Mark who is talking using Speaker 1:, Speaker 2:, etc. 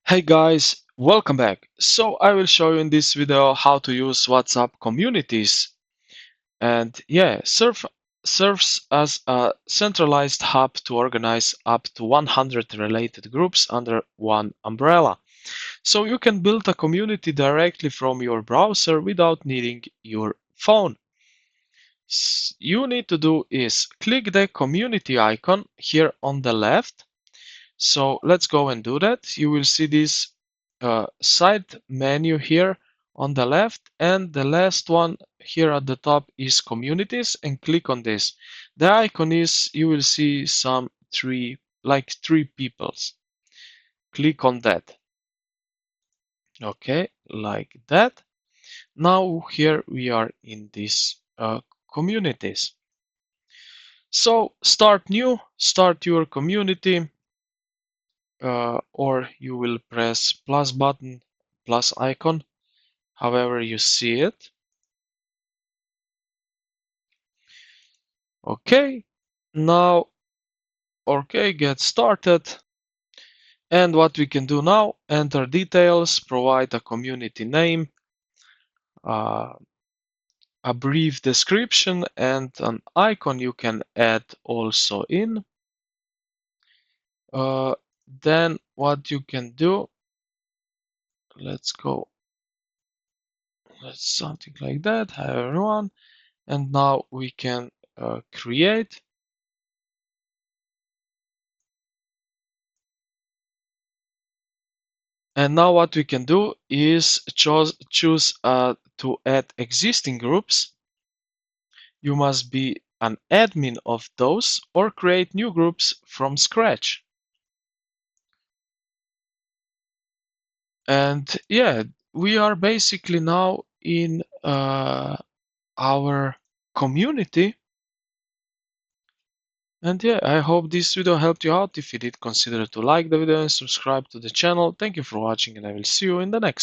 Speaker 1: Hey guys, welcome back. So I will show you in this video how to use WhatsApp communities. And yeah, serves as a centralized hub to organize up to 100 related groups under one umbrella. So you can build a community directly from your browser without needing your phone. You need to do is click the community icon here on the left. So let's go and do that. You will see this side menu here on the left, and the last one here at the top is communities, and click on this. The icon is, you will see some three peoples. Click on that. Okay, like that. Now here we are in this communities. So start new, start your community. Or you will press plus button, plus icon, however you see it. Okay, now, okay, get started. And what we can do now, enter details, provide a community name, uh, a brief description, and an icon you can add also in. Then what you can do, let's go, let's something like that. Hi everyone. And now we can create. And now what we can do is choose to add existing groups. You must be an admin of those or create new groups from scratch. And yeah, we are basically now in our community. And yeah, I hope this video helped you out. If you did, consider to like the video and subscribe to the channel. Thank you for watching, and I will see you in the next.